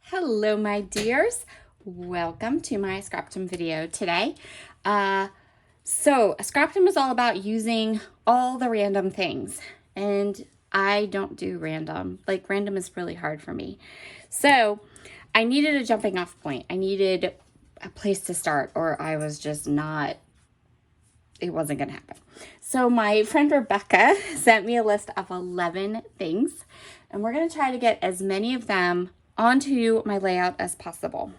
Hello, my dears. Welcome to my ScrapDom video today. ScrapDom is all about using all the random things, and I don't do random. Like, random is really hard for me. So I needed a jumping off point. I needed a place to start, or I was just not, it wasn't going to happen. So my friend Rebecca sent me a list of 11 things, and we're going to try to get as many of them onto my layout as possible.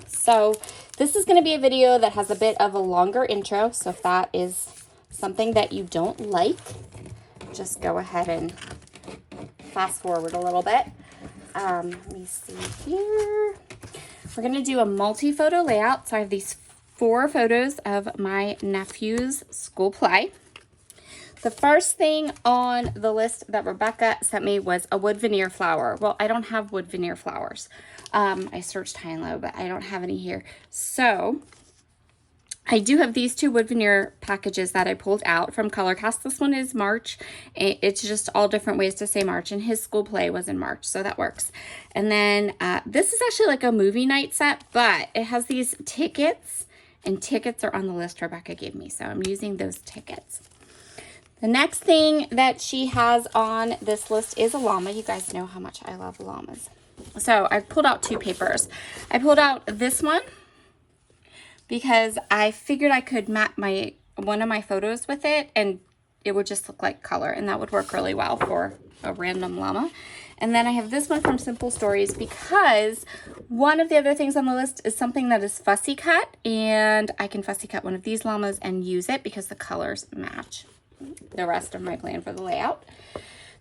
So this is going to be a video that has a bit of a longer intro. So if that is something that you don't like, just go ahead and fast forward a little bit. Let me see here. We're going to do a multi-photo layout. So I have these 4 photos of my nephew's school play. The first thing on the list that Rebecca sent me was a wood veneer flower. Well, I don't have wood veneer flowers. I searched high and low, but I don't have any here. So I do have these 2 wood veneer packages that I pulled out from ColorCast. This one is March. It's just all different ways to say March, and his school play was in March, so that works. And then this is actually like a movie night set, but it has these tickets, and tickets are on the list Rebecca gave me, so I'm using those tickets. The next thing that she has on this list is a llama. You guys know how much I love llamas. So I pulled out 2 papers. I pulled out this one because I figured I could map one of my photos with it, and it would just look like color, and that would work really well for a random llama. And then I have this one from Simple Stories because one of the other things on the list is something that is fussy cut, and I can fussy cut one of these llamas and use it because the colors match the rest of my plan for the layout.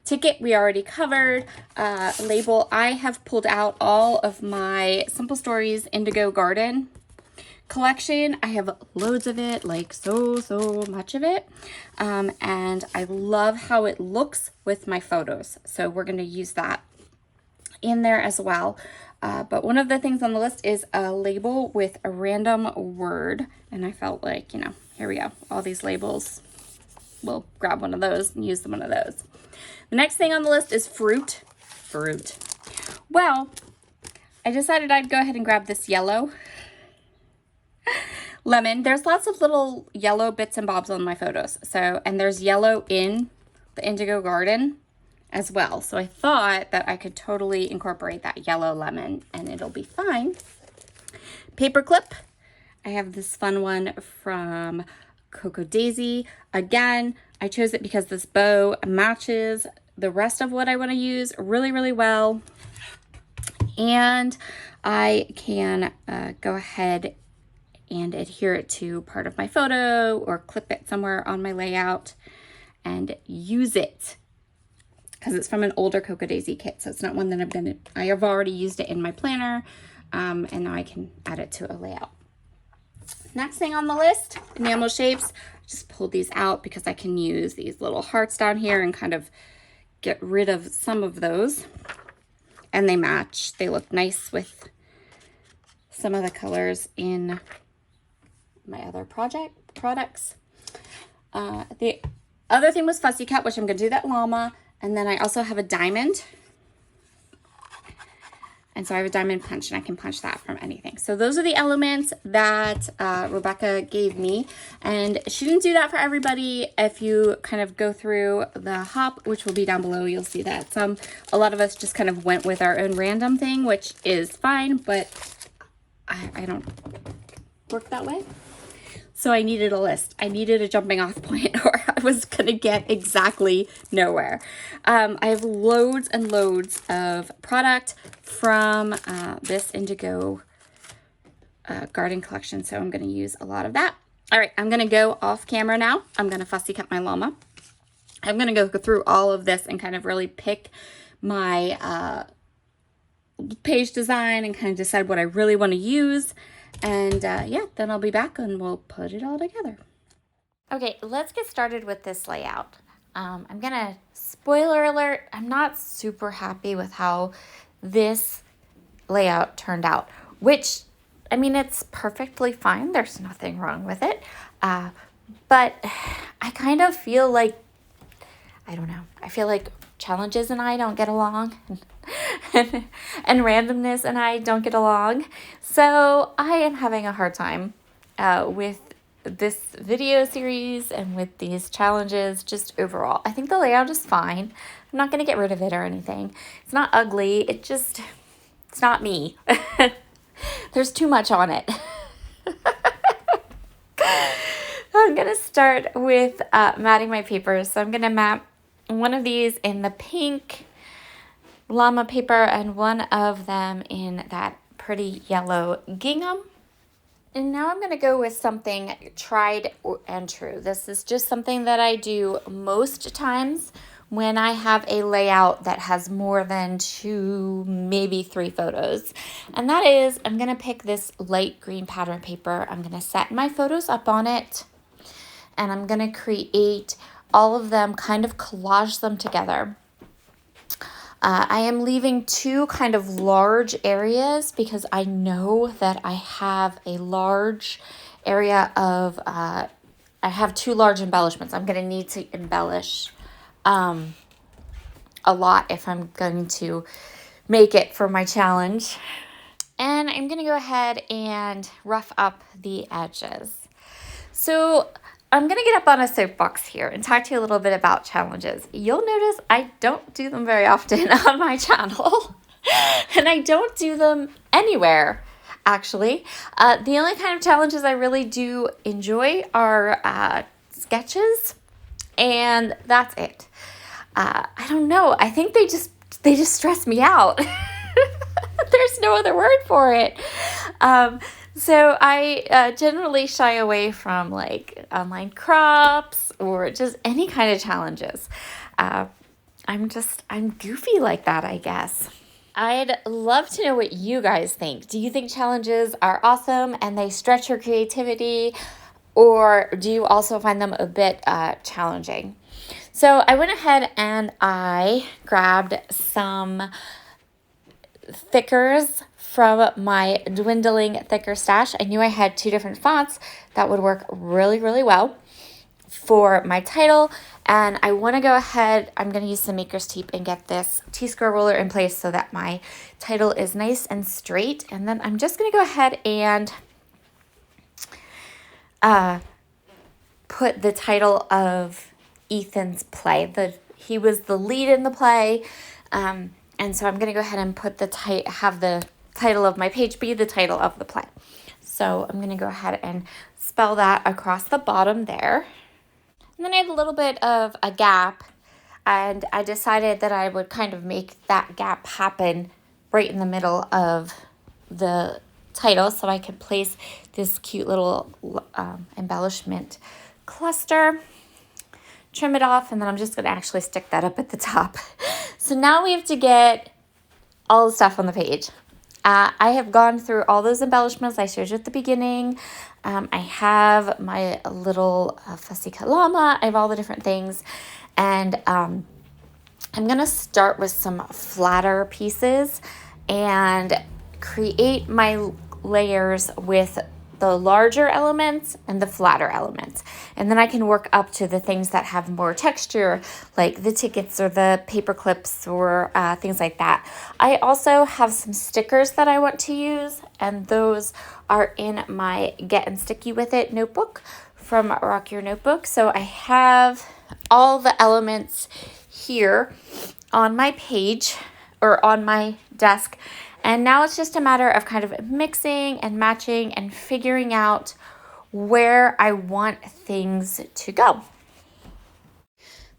Ticket we already covered. Label, I have pulled out all of my Simple Stories Indigo Garden collection. I have loads of it, like so much of it, and I love how it looks with my photos, so we're going to use that in there as well. But one of the things on the list is a label with a random word, and I felt like, here we go, all these labels. We'll grab one of those and use one of those. The next thing on the list is fruit. Well, I decided I'd go ahead and grab this yellow lemon. There's lots of little yellow bits and bobs on my photos. And there's yellow in the Indigo Garden as well. So I thought that I could totally incorporate that yellow lemon and it'll be fine. Paper clip. I have this fun one from Cocoa Daisy. Again, I chose it because this bow matches the rest of what I want to use really well, and I can go ahead and adhere it to part of my photo or clip it somewhere on my layout and use it because it's from an older Cocoa Daisy kit, so it's not one that I have already used it in my planner, and now I can add it to a layout. Next thing on the list, enamel shapes. I just pulled these out because I can use these little hearts down here and kind of get rid of some of those. And they match. They look nice with some of the colors in my other products. The other thing was fussy cut, which I'm going to do that llama. And then I also have a diamond. And so I have a diamond punch, and I can punch that from anything. So those are the elements that Rebecca gave me. And she didn't do that for everybody. If you kind of go through the hop, which will be down below, you'll see that a lot of us just kind of went with our own random thing, which is fine, but I don't work that way. So I needed a list. I needed a jumping off point, or I was going to get exactly nowhere. I have loads and loads of product from this Indigo Garden collection, so I'm going to use a lot of that. All right, I'm going to go off camera now. I'm going to fussy cut my llama. I'm going to go through all of this and kind of really pick my page design and kind of decide what I really want to use. And yeah, then I'll be back and we'll put it all together. Okay, let's get started with this layout. I'm gonna, spoiler alert, I'm not super happy with how this layout turned out, which, I mean, it's perfectly fine. There's nothing wrong with it. But I kind of feel like, I don't know, I feel like Challenges and I don't get along. and randomness and I don't get along. So I am having a hard time with this video series and with these challenges just overall. I think the layout is fine. I'm not going to get rid of it or anything. It's not ugly. It's not me. There's too much on it. I'm going to start with matting my papers. So I'm going to mat one of these in the pink llama paper and one of them in that pretty yellow gingham. And now I'm going to go with something tried and true. This is just something that I do most times when I have a layout that has more than 2, maybe 3 photos. And that is, I'm going to pick this light green pattern paper. I'm going to set my photos up on it. And I'm going to create all of them, kind of collage them together. I am leaving 2 kind of large areas because I know that I have a large area of, I have 2 large embellishments. I'm going to need to embellish a lot if I'm going to make it for my challenge. And I'm going to go ahead and rough up the edges. So I'm going to get up on a soapbox here and talk to you a little bit about challenges. You'll notice I don't do them very often on my channel, and I don't do them anywhere, actually. The only kind of challenges I really do enjoy are sketches, and that's it. I don't know. I think they just stress me out. There's no other word for it. So I generally shy away from like online crops or just any kind of challenges. I'm goofy like that, I guess. I'd love to know what you guys think. Do you think challenges are awesome and they stretch your creativity, or do you also find them a bit challenging? So I went ahead and I grabbed some thickers from my dwindling thicker stash. I knew I had 2 different fonts that would work really, really well for my title. And I want to go ahead, I'm going to use some maker's tape and get this T-square roller in place so that my title is nice and straight. And then I'm just going to go ahead and put the title of Ethan's play. He was the lead in the play. And so I'm going to go ahead and put have the title of my page be the title of the play. So I'm going to go ahead and spell that across the bottom there. And then I had a little bit of a gap, and I decided that I would kind of make that gap happen right in the middle of the title so I could place this cute little embellishment cluster, trim it off, and then I'm just going to actually stick that up at the top. So now we have to get all the stuff on the page. I have gone through all those embellishments I showed you at the beginning. I have my little fussy cut llama. I have all the different things. And I'm going to start with some flatter pieces and create my layers with the larger elements and the flatter elements. And then I can work up to the things that have more texture, like the tickets or the paper clips or things like that. I also have some stickers that I want to use, and those are in my Get and Sticky With It notebook from Rock Your Notebook. So I have all the elements here on my page or on my desk. And now it's just a matter of kind of mixing and matching and figuring out where I want things to go.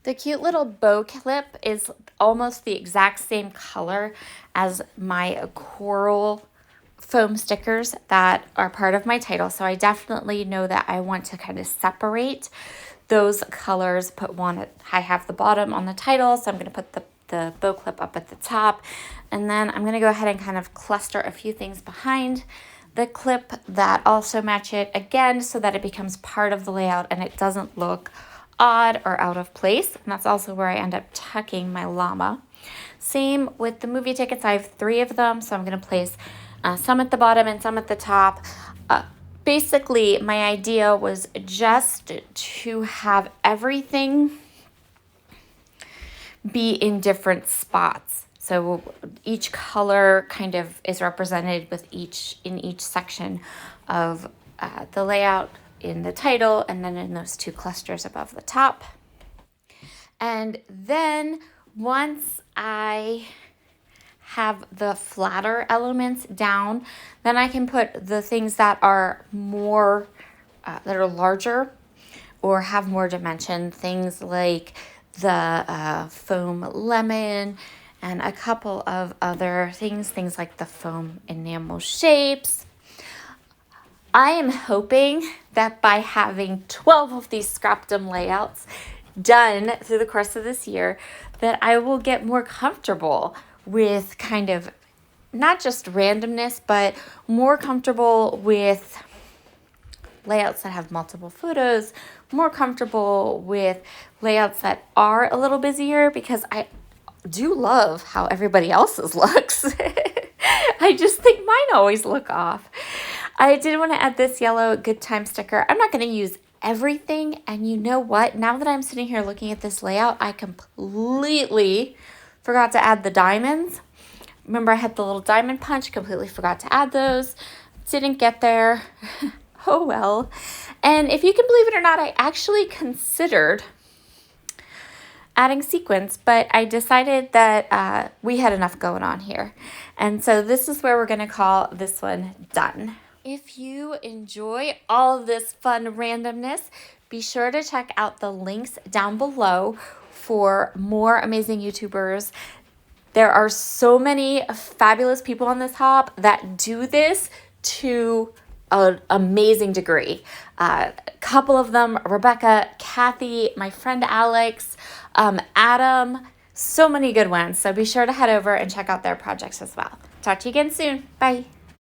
The cute little bow clip is almost the exact same color as my coral foam stickers that are part of my title. So I definitely know that I want to kind of separate those colors, put one, I have the bottom on the title, so I'm going to put the bow clip up at the top, and then I'm going to go ahead and kind of cluster a few things behind the clip that also match it again so that it becomes part of the layout and it doesn't look odd or out of place. And that's also where I end up tucking my llama. Same with the movie tickets. I have 3 of them, so I'm going to place some at the bottom and some at the top. Basically, my idea was just to have everything be in different spots. So so each color kind of is represented with in each section of the layout, in the title, and then in those 2 clusters above the top. And then once I have the flatter elements down, then I can put the things that are more, that are larger or have more dimension, things like the foam lemon and a couple of other things like the foam enamel shapes. I am hoping that by having 12 of these ScrapDom layouts done through the course of this year, that I will get more comfortable with kind of not just randomness, but more comfortable with layouts that have multiple photos, more comfortable with layouts that are a little busier, because I do love how everybody else's looks. I just think mine always look off. I did want to add this yellow good time sticker. I'm not going to use everything, and you know what? Now that I'm sitting here looking at this layout, I completely forgot to add the diamonds. Remember, I had the little diamond punch, completely forgot to add those. Didn't get there. Oh well. And if you can believe it or not, I actually considered adding sequins, but I decided that we had enough going on here. And so this is where we're going to call this one done. If you enjoy all of this fun randomness, be sure to check out the links down below for more amazing YouTubers. There are so many fabulous people on this hop that do this to an amazing degree. A couple of them, Rebecca, Kathy, my friend Alex, Adam, so many good ones. So be sure to head over and check out their projects as well. Talk to you again soon. Bye.